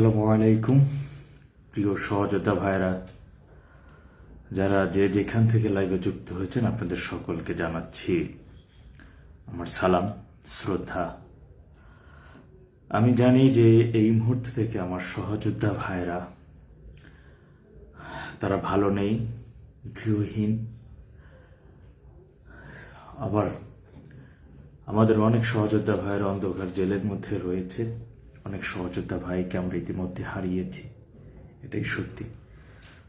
আসসালামু আলাইকুম প্রিয় সহযোদ্ধা ভাইরা, যারা যে যেখান থেকে লাইভে যুক্ত হয়েছেন আপনাদের সকলকে জানাচ্ছি আমার সালাম, শ্রদ্ধা। আমি জানি যে এই মুহূর্ত থেকে আমার সহযোদ্ধা ভাইরা তারা ভালো নেই, গৃহহীন। আবার আমাদের অনেক সহযোদ্ধা ভাইয়ের অন্ধকার জেলের মধ্যে রয়েছে। অনেক সহযোদ্ধা ভাইকে আমরা ইতিমধ্যে হারিয়েছি, এটাই সত্যি।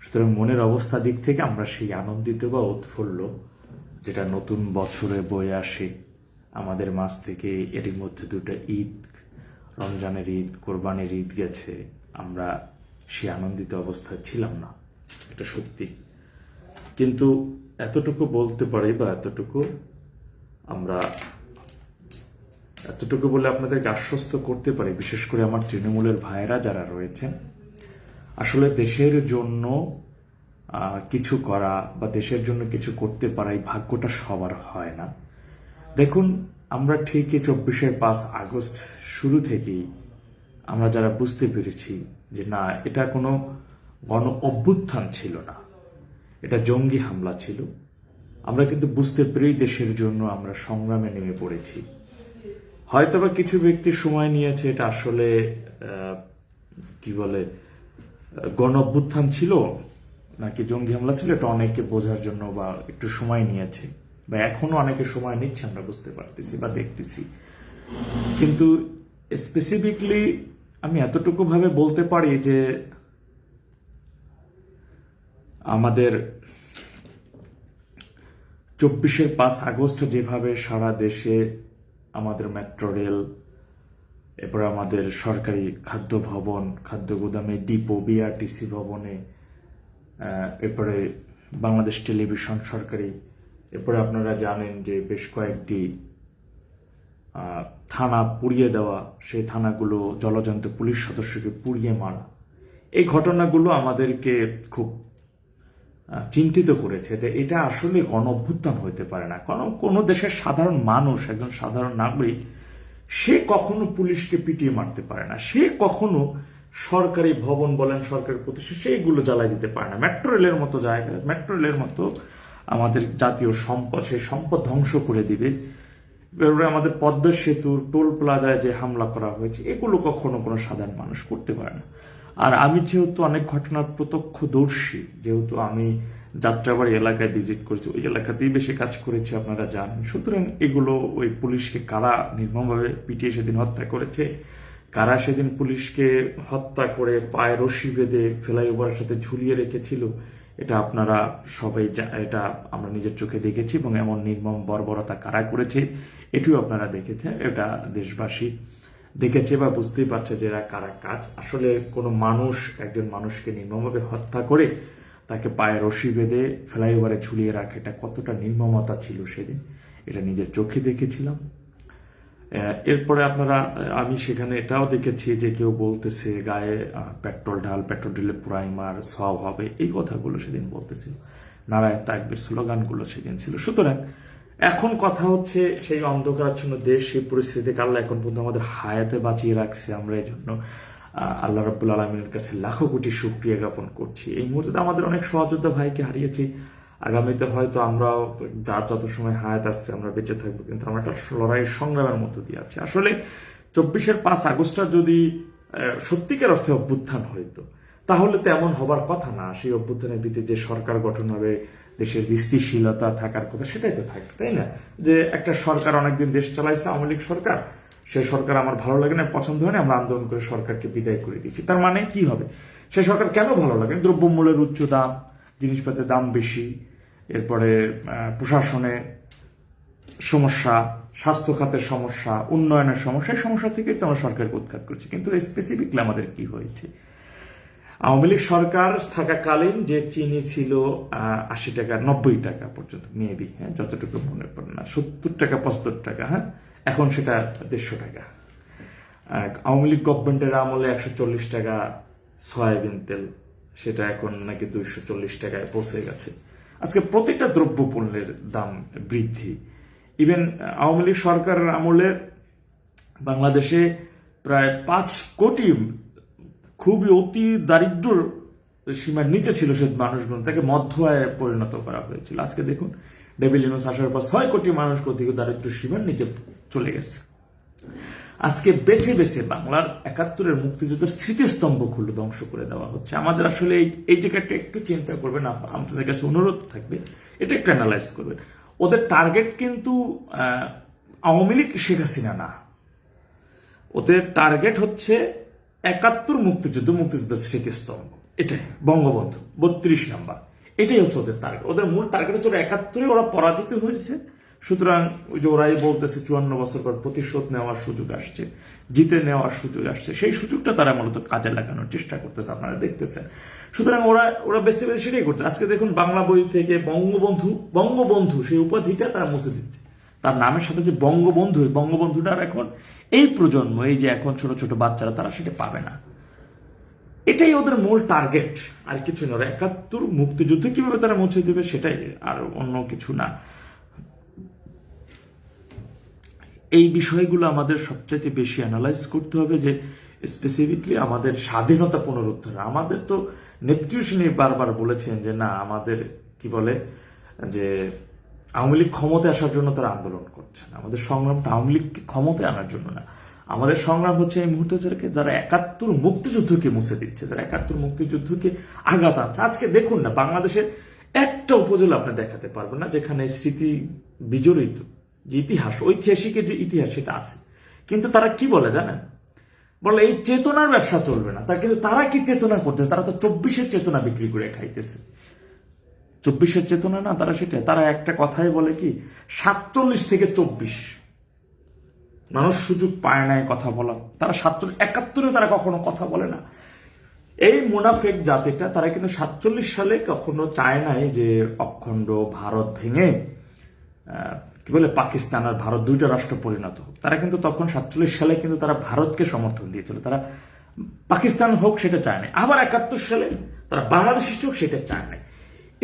সুতরাং মনের অবস্থা দিক থেকে আমরা সেই আনন্দিত বা উৎফুল্ল যেটা নতুন বছরে বয়ে আসে আমাদের মাঝ থেকে, এরই মধ্যে দুটো ঈদ, রমজানের ঈদ, কোরবানির ঈদ গেছে, আমরা সেই আনন্দিত অবস্থায় ছিলাম না, এটা সত্যি। কিন্তু এতটুকু বলতে পারি বা এতটুকু বলে আপনাদেরকে আশ্বস্ত করতে পারি, বিশেষ করে আমার তৃণমূলের ভাইয়েরা যারা রয়েছেন, আসলে দেশের জন্য কিছু করা বা দেশের জন্য কিছু করতে পারা এই ভাগ্যটা সবার হয় না। দেখুন, আমরা ঠিকই 24 আগস্ট শুরু থেকেই আমরা যারা বুঝতে পেরেছি যে না, এটা কোনো গণ অভ্যুত্থান ছিল না, এটা জঙ্গি হামলা ছিল, আমরা কিন্তু বুঝতে পেরেই দেশের জন্য আমরা সংগ্রামে নেমে পড়েছি। হয়তোবা কিছু ব্যক্তি সময় নিয়েছে এটা আসলে কি বলে গণ অভ্যুত্থান ছিল নাকি জঙ্গি হামলা ছিল, এটা অনেকে বোঝার জন্য বা একটু সময় নিয়েছে, বা এখনো অনেকে সময় নিচ্ছে, আমরা বুঝতে পারতেছি বা দেখতেছি। কিন্তু স্পেসিফিকলি আমি এতটুকু ভাবে বলতে পারি যে আমাদের 24 আগস্ট যেভাবে সারা দেশে আমাদের মেট্রো রেল, এরপরে আমাদের সরকারি খাদ্য ভবন, খাদ্য গুদামে, ডিপো, বিআরটিসি ভবনে, এরপরে বাংলাদেশ টেলিভিশন সরকারি, এরপরে আপনারা জানেন যে বেশ কয়েকটি থানা পুড়িয়ে দেওয়া, সেই থানাগুলো জলজন্ত পুলিশ সদস্যকে পুড়িয়ে মারা, এই ঘটনাগুলো আমাদেরকে খুব চিন্তিত করেছে যে এটা আসলে গণ অভ্যুত্থান হইতে পারে না। কোনো দেশের সাধারণ মানুষ, একজন সাধারণ নাগরিক, সে কখনো পুলিশকে পিটিয়ে মারতে পারে না, সে কখনো সরকারি ভবন বলেন, সরকারি প্রতিষ্ঠান, সেইগুলো জ্বালাই দিতে পারে না। মেট্রো রেলের মতো জায়গা, মেট্রো রেলের মতো আমাদের জাতীয় সম্পদ, সেই সম্পদ ধ্বংস করে দিবে। আমাদের পদ্মা সেতুর টোল প্লাজায় যে হামলা করা হয়েছে, এগুলো কখনো কোনো সাধারণ মানুষ করতে পারে না। আর আমি যেহেতু অনেক ঘটনার প্রত্যক্ষদর্শী, যেহেতু আমি যাত্রাবাড়ি এলাকায় ভিজিট করেছি, ওই এলাকাতেই বেশি কাজ করেছি, আপনারা জানেন। সুতরাং এগুলো ওই পুলিশকে কারা নির্মমভাবে পিটিয়ে সেদিন হত্যা করেছে, কারা সেদিন পুলিশকে হত্যা করে পায়ে রশি বেঁধে ফ্লাইওভারের সাথে ঝুলিয়ে রেখেছিল, এটা আপনারা সবাই, এটা আমরা নিজের চোখে দেখেছি। এবং এমন নির্মম বর্বরতা কারা করেছে এটিও আপনারা দেখেছেন, এটা দেশবাসী দেখেছে বা বুঝতেই পারছে যে এরা কারা কাজ। আসলে কোনো মানুষ একজন মানুষকে নির্মমভাবে হত্যা করে তাকে পায়ে রশি বেঁধে ফ্লাইওভারে ঝুলিয়ে রাখে, এটা কতটা নির্মমতা ছিল সেদিন, এটা নিজের চোখে দেখেছিলাম। এরপরে আমি সেখানে এটাও দেখেছি যে কেউ বলতেছে গায়ে পেট্রোল ঢেলে প্রাইমার সব হবে, এই কথাগুলো সেদিন বলতেছিল, নারায় তাকবীর স্লোগানগুলো সেদিন ছিল। সুতরাং এখন কথা হচ্ছে সেই অন্ধকারাচ্ছন্ন দেশ, সেই পরিস্থিতিকে আল্লাহ এখন পর্যন্ত আমাদের হায়াতে বাঁচিয়ে রাখছে। আমরা এই জন্য আল্লাহ রাব্বুল আলামিনের কাছে লাখো কোটি শুকরিয়া জ্ঞাপন করছি। এই মুহূর্তে আমাদের অনেক সহযোদ্ধা ভাইকে হারিয়েছি, আগামীতে হয়তো আমরাও যার যত সময় হায়াত আসছে আমরা বেঁচে থাকবো, কিন্তু আমরা একটা লড়াই সংগ্রামের মধ্য দিয়ে আছি। আসলে 24 আগস্টটা যদি সত্যিকার অর্থে অভ্যুত্থান হইতো, তাহলে তো এমন হবার কথা না। সেই অভ্যুত্থানের ভিত্তিতে যে সরকার গঠন হবে, দেশের স্থিতিশীলতা থাকার কথা, সেটাই তো থাকবে, তাই না? যে একটা সরকার অনেকদিন দেশ চালাইছে, আওয়ামী লীগ সরকার, সেই সরকার আমার ভালো লাগে না, পছন্দ হয় না, আমরা আন্দোলন করে সরকারকে বিদায় করে দিচ্ছি। তার মানে কি হবে? সেই সরকার কেন ভালো লাগে? দ্রব্যমূল্যের উচ্চ দাম, জিনিসপাতির দাম বেশি, এরপরে প্রশাসনে সমস্যা, স্বাস্থ্য খাতের সমস্যা, উন্নয়নের সমস্যা, এই সমস্যা থেকেই তো আমরা সরকারকে উৎখাত করছি। কিন্তু স্পেসিফিকলি আমাদের কি হয়েছে? আওয়ামী লীগ সরকার থাকাকালীন যে চিনি ছিল 80 টাকা, 90 টাকা পর্যন্ত, মেবি, হ্যাঁ, যতটুকু মনে পড়ে না, 70 টাকা, 75 টাকা, হ্যাঁ, এখন সেটা 150 টাকা। আওয়ামী লীগ গভর্নমেন্টের আমলে 140 টাকা সয়াবিন তেল, সেটা এখন নাকি 240 টাকায় পৌঁছে গেছে। আজকে প্রতিটা দ্রব্যপণ্যের দাম বৃদ্ধি। ইভেন আওয়ামী লীগ সরকারের আমলে বাংলাদেশে প্রায় 5 কোটি খুবই অতি দারিদ্র সীমার নিচে ছিল সে মানুষগুলো, তাকে মধ্য আয়ে পরিণত করা হয়েছিল। আজকে দেখুন ডেভিল ইউনূস আসার পর 6 কোটি মানুষ অধিক দারিদ্র সীমার নিচে চলে গেছে। আজকে বেছে বেছে বাংলার 71-এর মুক্তিযুদ্ধের স্মৃতিস্তম্ভগুলো ধ্বংস করে দেওয়া হচ্ছে। আমাদের আসলে এই জায়গাটা একটু চিন্তা করবেন, আপনাদের কাছে অনুরোধ থাকবে এটা একটু অ্যানালাইজ করবেন। ওদের টার্গেট কিন্তু আওয়ামী লীগ, শেখ হাসিনা না, ওদের টার্গেট হচ্ছে 71 মুক্তিযুদ্ধের স্মৃতিস্তম্ভ, এটাই বঙ্গবন্ধু 32 নাম্বার, এটাই হচ্ছে ওদের টার্গেট। ওদের মূল টার্গেট হচ্ছে 71-এ ওরা পরাজিত হয়েছে, সুতরাং ওই যে ওরাই বলতেছে 54 বছর পর প্রতিশোধ নেওয়ার সুযোগ আসছে, জিতে নেওয়ার সুযোগ আসছে, সেই সুযোগটা তারা মূলত কাজে লাগানোর চেষ্টা করতেছে, আপনারা দেখতেছেন। সুতরাং ওরা বেশি বেশি সেটাই করছে। আজকে দেখুন বাংলা বই থেকে বঙ্গবন্ধু সেই উপাধিটা তারা মুছে দিচ্ছে, তার নামের সাথে যে বঙ্গবন্ধুটার এখন এই প্রজন্ম, এই যে এখন ছোট ছোট বাচ্চারা, তারা সেটা পাবে না। এটাই ওদের মূল টার্গেট, আর কিছু না। 71 মুক্তিযুদ্ধ কিভাবে তারা মুছে দেবে সেটাই, আর অন্য কিছু না। এই বিষয়গুলো আমাদের সবচাইতে বেশি অ্যানালাইজ করতে হবে, যে স্পেসিফিকলি আমাদের স্বাধীনতা পুনরুদ্ধার। আমাদের তো নেতৃত্বশীল বারবার বলেছেন যে না, আমাদের কি বলে যে আওয়ামী লীগ ক্ষমতায় আসার জন্য তারা আন্দোলন করছেন। আমাদের সংগ্রামটা আওয়ামী লীগকে ক্ষমতায় আনার জন্য না, আমাদের সংগ্রাম হচ্ছে এই মুহূর্তে যারা 71 মুক্তিযুদ্ধকে মুছে দিচ্ছে, যারা 71 মুক্তিযুদ্ধকে আঘাত আনছে। আজকে দেখুন না, বাংলাদেশের একটা উপজেলা আপনি দেখাতে পারবেন না যেখানে স্মৃতি বিজড়িত যে ইতিহাস, ঐতিহাসিকের যে ইতিহাস সেটা আছে। কিন্তু তারা কি বলে জানেন, বলে এই চেতনার ব্যবসা চলবে না। কিন্তু তারা কি চেতনা করতেছে? তারা তো 24-এর চেতনা বিক্রি করে খাইতেছে। 24-এর চেতনা না, তারা একটা কথাই বলে কি, 47 থেকে 24 মানুষ সুযোগ পায় না কথা বলার। তারা 71-এ তারা কখনো কথা বলে না। এই মুনাফেক জাতিটা তারা কিন্তু 47 সালে কখনো চায় নাই যে অখণ্ড ভারত ভেঙে কি বলে পাকিস্তান আর ভারত দুইটা রাষ্ট্র পরিণত হোক। তারা কিন্তু তখন 47 সালে কিন্তু তারা ভারতকে সমর্থন দিয়েছিল, তারা পাকিস্তান হোক সেটা চায় নাই। আবার 71 সালে তারা বাংলাদেশ হোক সেটা চায় নাই।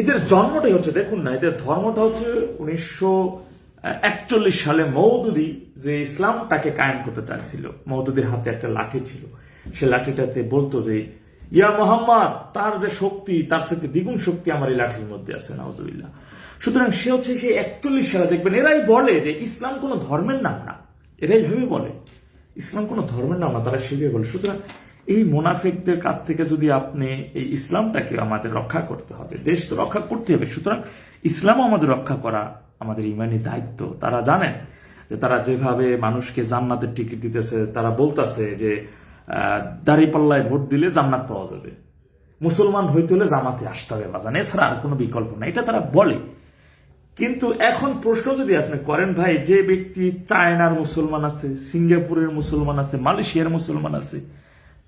এদের জন্মটাই হচ্ছে, দেখুন না, এদের ধর্মটা হচ্ছে 1941 সালে মওদুদি যে ইসলামটাকে কায়েম করতে চাইছিল। মওদুদির হাতে একটা লাঠি ছিল, সে লাঠিটাতে বলতো যে ইয়া মোহাম্মদ, তার যে শক্তি তার থেকে দ্বিগুণ শক্তি আমার এই লাঠির মধ্যে আছে, নাউজুবিল্লাহ। সুতরাং সে হচ্ছে সেই 41 সালে, দেখবেন এরাই বলে যে ইসলাম কোনো ধর্মের নাম না, এরাই ভেবে বলে ইসলাম কোনো ধর্মের নাম না, তারা সেভাবে বলে। সুতরাং এই মুনাফিকদের কাছ থেকে যদি আপনি এই ইসলামটাকে আমাদের রক্ষা করতে হবে, দেশ তো রক্ষা করতে হবে, সুতরাং ইসলামও আমাদের রক্ষা করা আমাদের ইমানি দায়িত্ব। তারা জানেন যে তারা যেভাবে মানুষকে জান্নাতের টিকিট দিতেছে, তারা বলতেছে যে দাঁড়িপাল্লায় ভোট দিলে জান্নাত পাওয়া যাবে, মুসলমান হইতে হলে জামাতে আসতে হবে বাজান, এছাড়া আর কোনো বিকল্প নাই, এটা তারা বলে। কিন্তু এখন প্রশ্ন যদি আপনি করেন, ভাই, যে ব্যক্তি চায়নার মুসলমান আছে, সিঙ্গাপুরের মুসলমান আছে, মালয়েশিয়ার মুসলমান আছে,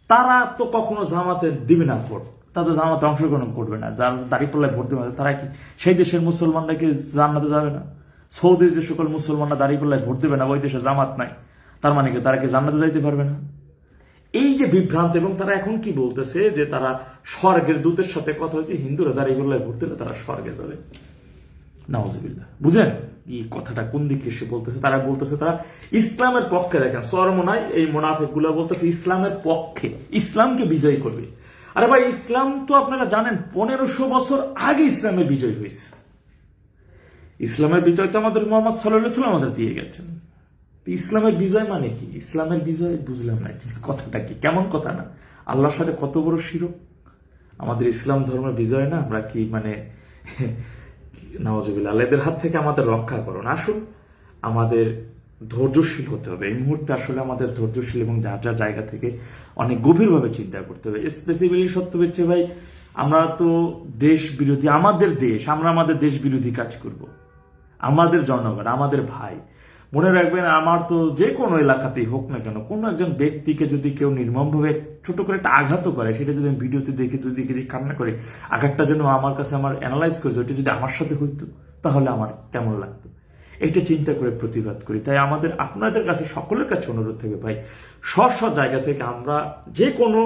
তারা তো কখনো জামাতে দিবে না ভোট, তাদের জামাতে অংশগ্রহণ করবে না, যার দাঁড়িপাল্লায় ভোট দেবে, তারা কি সেই দেশের মুসলমানরা কি জান্নাতে যাবে না? সৌদির যে সকল মুসলমানরা দাঁড়িপাল্লায় ভোট দেবে না, ওই দেশে জামাত নাই, তার মানে কি তারা কি জান্নাতে যাইতে পারবে না? এই যে বিভ্রান্ত, এবং তারা এখন কি বলতেছে যে তারা স্বর্গের দূতের সাথে কথা হয়েছে, হিন্দুরা দাঁড়িপাল্লায় ভোট দিলে তারা স্বর্গে যাবে। নাউজুবিল্লাহ, বুঝেন এই কথাটা কোন দিকে এসে বলতেছে? তারা বলতেছে তারা ইসলামের পক্ষে। দেখেন চরমোনাই এই মুনাফিক গুলা বলতেছে ইসলামের পক্ষে, ইসলামকে বিজয়ী করবে। আরে ভাই, ইসলাম তো আপনারা জানেন 1500 বছর আগে ইসলামের বিজয় হয়েছে। ইসলামের বিজয় তো আমাদের মোহাম্মদ সাল্লাল্লাহু আলাইহি ওয়াসাল্লাম আমাদের দিয়ে গেছেন। ইসলামের বিজয় মানে কি? ইসলামের বিজয় বুঝলাম না কথাটা কি, কেমন কথা না? আল্লাহর সাথে কত বড় শিরক আমাদের ইসলাম ধর্মের বিজয় না? আমরা কি মানে নাউজুবিল্লাহ, এদের হাত থেকে আমাদের রক্ষা করুন। আসুন আমাদের ধৈর্যশীল হতে হবে এই মুহূর্তে, আসলে আমাদের ধৈর্যশীল এবং যার যার জায়গা থেকে অনেক গভীরভাবে চিন্তা করতে হবে। স্পেসিফিকলি সত্য হচ্ছে ভাই, আমরা তো দেশ বিরোধী, আমাদের দেশ, আমরা আমাদের দেশ বিরোধী কাজ করব। আমাদের জনগণ, আমাদের ভাই, মনে রাখবেন, আমার তো যে কোনো এলাকাতেই হোক না কেন, কোনো একজন ব্যক্তিকে যদি কেউ নির্মমভাবে ছোট করে একটা আঘাত করে, সেটা যদি আমি ভিডিওতে দেখে যদি কান্না করে, আঘাতটা যেন আমার কাছে আমার অ্যানালাইজ করে, ওইটা যদি আমার সাথে হইতো তাহলে আমার কেমন লাগতো, এটা চিন্তা করে প্রতিবাদ করি। তাই আমাদের আপনাদের কাছে সকলের কাছে অনুরোধ থাকবে ভাই, স্ব জায়গা থেকে আমরা যে কোনো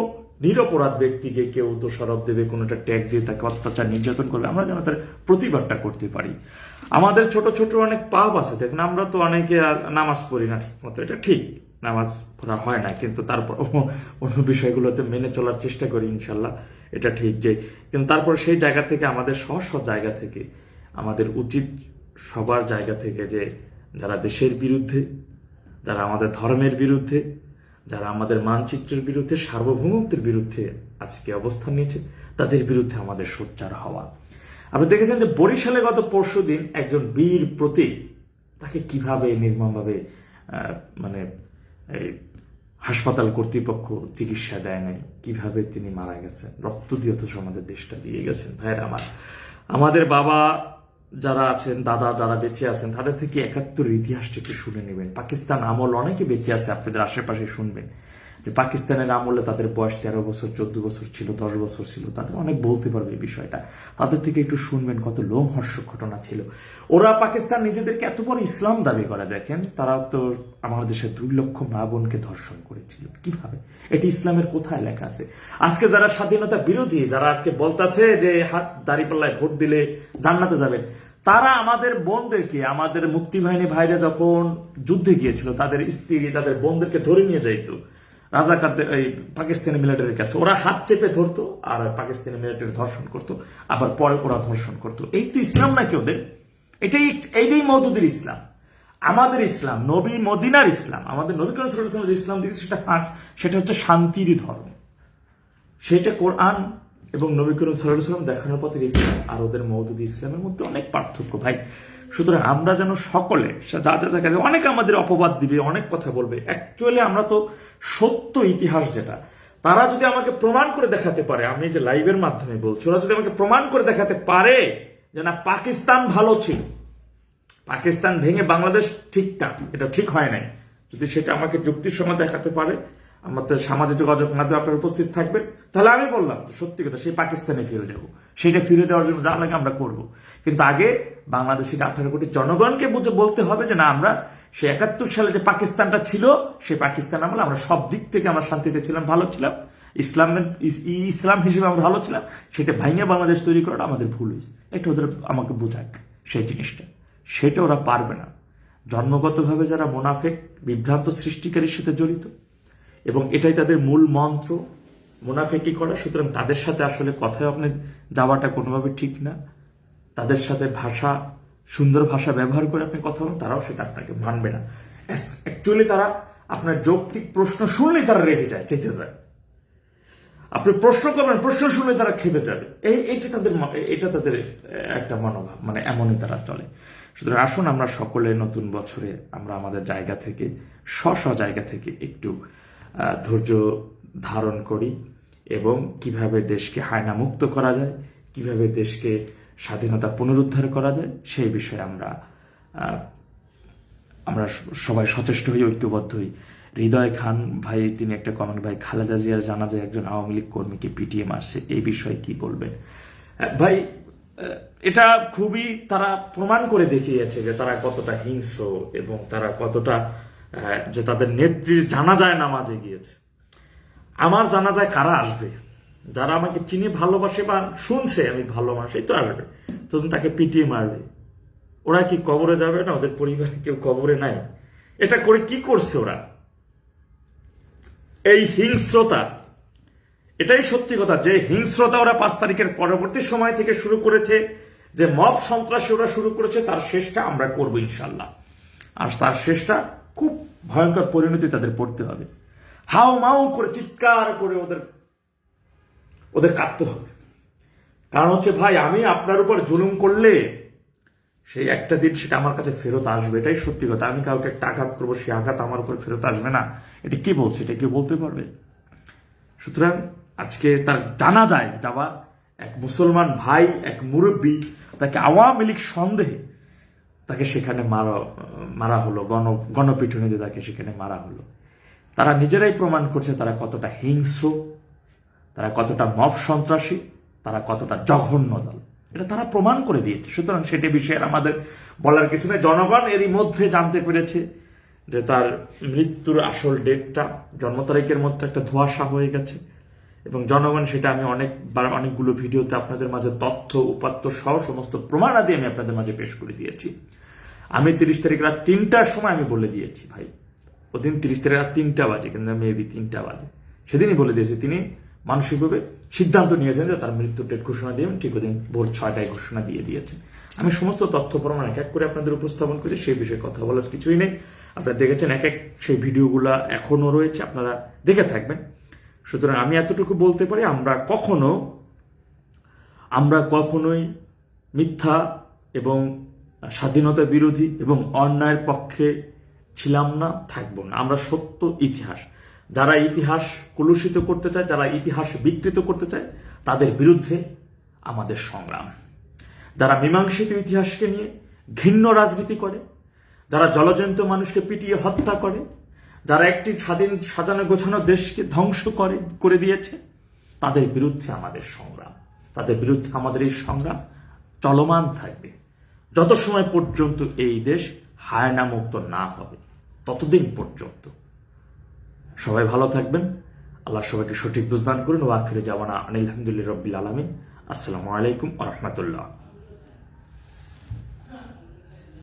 নিরপরাধ ব্যক্তিকে কেউ দোষারোপ দেবে, কোনোটা ট্যাগ দিয়ে তাকে অত্যাচার নির্যাতন করবে, আমরা যেন তার প্রতিবাদটা করতে পারি। আমাদের ছোট ছোট অনেক পাপ আছে, দেখেন আমরা তো অনেকে নামাজ পড়ি না ঠিক মতো, এটা ঠিক, নামাজ পড়া হয় না, কিন্তু তারপর অন্য বিষয়গুলোতে মেনে চলার চেষ্টা করি ইনশাল্লাহ, এটা ঠিক যে, কিন্তু তারপর সেই জায়গা থেকে আমাদের সব জায়গা থেকে আমাদের উচিত সবার জায়গা থেকে যে যারা দেশের বিরুদ্ধে, যারা আমাদের ধর্মের বিরুদ্ধে, যারা আমাদের মানচিত্রের বিরুদ্ধে, সার্বভৌমত্বের বিরুদ্ধে আজকে অবস্থান নিয়েছে, তাদের বিরুদ্ধে আমাদের সোচ্চার হওয়া। আপনি দেখেছেন যে বরিশালে গত পরশুদিন একজন বীর প্রতীক, তাকে কিভাবে নির্মমভাবে মানে এই হাসপাতাল কর্তৃপক্ষ চিকিৎসা দেয় নাই, কিভাবে তিনি মারা গেছেন, রক্ত দিয়ে অথচ আমাদের দেশটা দিয়ে গেছেন। ভাইয়ের আমাদের বাবা যারা আছেন, দাদা যারা বেঁচে আছেন, তাদের থেকে 71 ইতিহাসটা একটু শুনে নেবেন। পাকিস্তান আমল অনেকে বেঁচে আছে, আপনাদের আশেপাশে শুনবেন যে পাকিস্তানের আমলে তাদের বয়স 13 বছর, 14 বছর ছিল, 10 বছর ছিল, তাদের অনেক বলতে পারবে এই বিষয়টা। তাদের থেকে একটু শুনবেন কত লোমহর্ষক ঘটনা ছিল। ওরা পাকিস্তান নিজেদেরকে এত বড় ইসলাম দাবি করে, দেখেন তারা তো আমাদের দেশের 2 লক্ষ মা বোনকে ধর্ষণ করেছিল। কিভাবে? এটি ইসলামের কোথায় লেখা আছে? আজকে যারা স্বাধীনতা বিরোধী, যারা আজকে বলতেছে যে হাত দাঁড়িপাল্লায় ভোট দিলে জান্নাতে যাবেন, তারা আমাদের বোনদেরকে, আমাদের মুক্তিবাহিনী ভাইরা যখন যুদ্ধে গিয়েছিল, তাদের স্ত্রী, তাদের বোনদেরকে ধরে নিয়ে যাইতো রাজাকারদের, এই পাকিস্তানি মিলিটারির কাছে। ওরা হাত চেপে ধরতো আর পাকিস্তানি মিলিটারি ধর্ষণ করতো, আবার পরে ওরা ধর্ষণ করতো। এই তো ইসলাম নাকি ওদের? এইটাই মওদুদের ইসলাম, আমাদের ইসলাম, নবী মদিনার ইসলাম, আমাদের নবী করিম সাল্লাল্লাহু আলাইহি ওয়াসাল্লাম ইসলাম দিয়েছে, সেটা হচ্ছে শান্তির ধর্ম। সেটা কোরআন এবং নবী করিম সাল্লাল্লাহু আলাইহি ওয়াসাল্লাম দেখানোর পথের ইসলাম আর ওদের মওদুদ ইসলামের মধ্যে অনেক পার্থক্য ভাই। সুতরাং আমরা যেন সকলে যা জায়গায় অনেকে আমাদের অপবাদ দিবে, অনেক কথা বলবে, অ্যাকচুয়ালি আমরা তো সত্য ইতিহাস যেটা, তারা যদি আমাকে প্রমাণ করে দেখাতে পারে, আমি যে লাইভের মাধ্যমে বলছি, ওরা যদি আমাকে প্রমাণ করে দেখাতে পারে যে না পাকিস্তান ভালো ছিল, পাকিস্তান ভেঙে বাংলাদেশ ঠিকঠাক, এটা ঠিক হয় নাই, যদি সেটা আমাকে যুক্তির সময় দেখাতে পারে, আমাদের সামাজিক যোগাযোগ মাধ্যমে আপনার উপস্থিত থাকবেন, তাহলে আমি বললাম সত্যি কথা, সেই পাকিস্তানে ফিরে যাব। সেটা ফিরে যাওয়ার জন্য যা লাগে আমরা করব, কিন্তু আগে বাংলাদেশের 18 কোটি জনগণকে বুঝে বলতে হবে যে না, আমরা সে 71 সালে যে পাকিস্তানটা ছিল, সেই পাকিস্তান আমলে আমরা সব দিক থেকে আমরা শান্তিতে ছিলাম, ভালো ছিলাম, ইসলাম হিসেবে আমরা ভালো ছিলাম, সেটা ভাঙে বাংলাদেশ তৈরি করাটা আমাদের ভুল হয়েছে। এটা ওদের আমাকে বোঝাক সেই জিনিসটা, সেটা ওরা পারবে না। জন্মগতভাবে যারা মুনাফেক, বিভ্রান্ত সৃষ্টিকারীর সাথে জড়িত, এবং এটাই তাদের মূল মন্ত্র, মুনাফেকি করা। সুতরাং তাদের সাথে আসলে কথায় আপনি যাওয়াটা কোনোভাবে ঠিক না। তাদের সাথে সুন্দর ভাষা ব্যবহার করে আপনি কথা বলেন, তারাও সেটা আপনাকে মানবে না। অ্যাকচুয়ালি তারা আপনার যৌক্তিক প্রশ্ন শুনলেই তারা রেগে যায়, চেতে যায়। আপনি প্রশ্ন করবেন, প্রশ্ন শুনলে তারা খেপে যাবে। এটা তাদের একটা মনোভাব, মানে এমনই তারা চলে। সুতরাং আসুন আমরা সকলে নতুন বছরে আমরা আমাদের জায়গা থেকে, স্ব জায়গা থেকে একটু ধৈর্য ধারণ করি, এবং কিভাবে দেশকে হায়না মুক্ত করা যায়, কিভাবে দেশকে স্বাধীনতা পুনরুদ্ধার করা যায়, সেই বিষয়ে আমরা সবাই সচেষ্ট হই, ঐক্যবদ্ধ হই। হৃদয় খান ভাই, তিনি একটা কমেন্ট, ভাই খালেদা জিয়ার জানা যায় একজন আওয়ামী লীগ কর্মীকে পিটিএ মারছে, এই বিষয়ে কি বলবেন? ভাই, এটা খুবই তারা প্রমাণ করে দেখিয়েছে যে তারা কতটা হিংস্র, এবং তারা কতটা যে তাদের নেত্রীর জানাজায় নামাজে গিয়েছে। আমার জানাজায় কারা আসবে? যারা আমাকে চিনে ভালোবাসে বা শুনছে আমি ভালো মানুষ, এই তো আসবে, তখন তাকে পিটিয়ে মারবে। ওরা কি কবরে যাবে না? ওদের পরিবারে কেউ কবরে নাই? এটা করে কি করছে ওরা? এই হিংস্রতা, এটাই সত্যি কথা, যে হিংস্রতা ওরা 5 তারিখের পরবর্তী সময় থেকে শুরু করেছে, যে মব সন্ত্রাসী ওরা শুরু করেছে, তার শেষটা আমরা করবো ইনশাল্লাহ। আর তার শেষটা খুব ভয়ঙ্কর পরিণতি তাদের পড়তে হবে। হাউ মাউ করে চিৎকার করে ওদের কাঁদতে হবে। কারণ হচ্ছে ভাই, আমি আপনার উপর জুলুম করলে সেই একটা দিন সেটা আমার কাছে ফেরত আসবে, এটাই সত্যি কথা। আমি কাউকে একটা আঘাত করবো, সেই আঘাত আমার উপর ফেরত আসবে না, এটা কি বলছে? এটা কেউ বলতে পারবে? সুতরাং আজকে তার জানা যায় যাওয়া এক মুসলমান ভাই, এক মুরব্বী, তাকে আওয়ামী লীগ সন্দেহে তাকে সেখানে মারা হলো, গণপিটুনিতে তাকে সেখানে মারা হলো। তারা নিজেরাই প্রমাণ করছে তারা কতটা হিংস্র, তারা কতটা মব সন্ত্রাসী, তারা কতটা জঘন্য দল, এটা তারা প্রমাণ করে দিয়েছে। সুতরাং সেটা বিষয়ে আমাদের বলার কিছু নেই। জনগণ এরই মধ্যে জানতে পেরেছে যে তার মৃত্যুর আসল ডেটটা জন্ম তারিখের মধ্যে একটা ধোঁয়াশা হয়ে গেছে, এবং জনগণ সেটা, আমি অনেকগুলো ভিডিওতে আপনাদের মাঝে তথ্য উপাত্ত সহ সমস্ত প্রমাণাদি আমি আপনাদের মাঝে পেশ করে দিয়েছি। আমি 30 তারিখ রাত 3টার সময় আমি বলে দিয়েছি, ভাই ওদিন 30 তারিখ রাত 3টা বাজে, কিন্তু মেবি 3টা বাজে, সেদিনই বলে দিয়েছে তিনি মানসিকভাবে সিদ্ধান্ত নিয়েছেন যে তার মৃত্যুর ডেট ঘোষণা দিবেন, ঠিক ওদিন ভোর 6টায় ঘোষণা দিয়ে দিয়েছেন। আমি সমস্ত তথ্য প্রমাণ এক এক করে আপনাদের উপস্থাপন করি, সেই বিষয়ে কথা বলার কিছুই নেই। আপনারা দেখেছেন এক এক সেই ভিডিওগুলো এখনো রয়েছে, আপনারা দেখে থাকবেন। সুতরাং আমি এতটুকু বলতে পারি, আমরা কখনোই মিথ্যা এবং স্বাধীনতা বিরোধী এবং অন্যায়ের পক্ষে ছিলাম না, থাকবো না। আমরা সত্য ইতিহাস, যারা ইতিহাস কলুষিত করতে চায়, যারা ইতিহাস বিকৃত করতে চায়, তাদের বিরুদ্ধে আমাদের সংগ্রাম। যারা মীমাংসিত ইতিহাসকে নিয়ে ঘৃণ্য রাজনীতি করে, যারা জলজন্ত মানুষকে পিটিয়ে হত্যা করে, যারা একটি স্বাধীন সাজানো গোছানো দেশকে ধ্বংস করে দিয়েছে, তাদের বিরুদ্ধে আমাদের সংগ্রাম, তাদের বিরুদ্ধে আমাদের এই সংগ্রাম চলমান থাকবে যত সময় পর্যন্ত এই দেশ হায়না মুক্ত না হবে, ততদিন পর্যন্ত। সবাই ভালো থাকবেন, আল্লাহ সবাইকে সঠিক বুঝদান করুন। ওয়া আখিরু জাওয়ানা আনিল হামদুলিল্লাহি রাব্বিল আলামিন। আসসালামু আলাইকুম ওয়া রাহমাতুল্লাহ।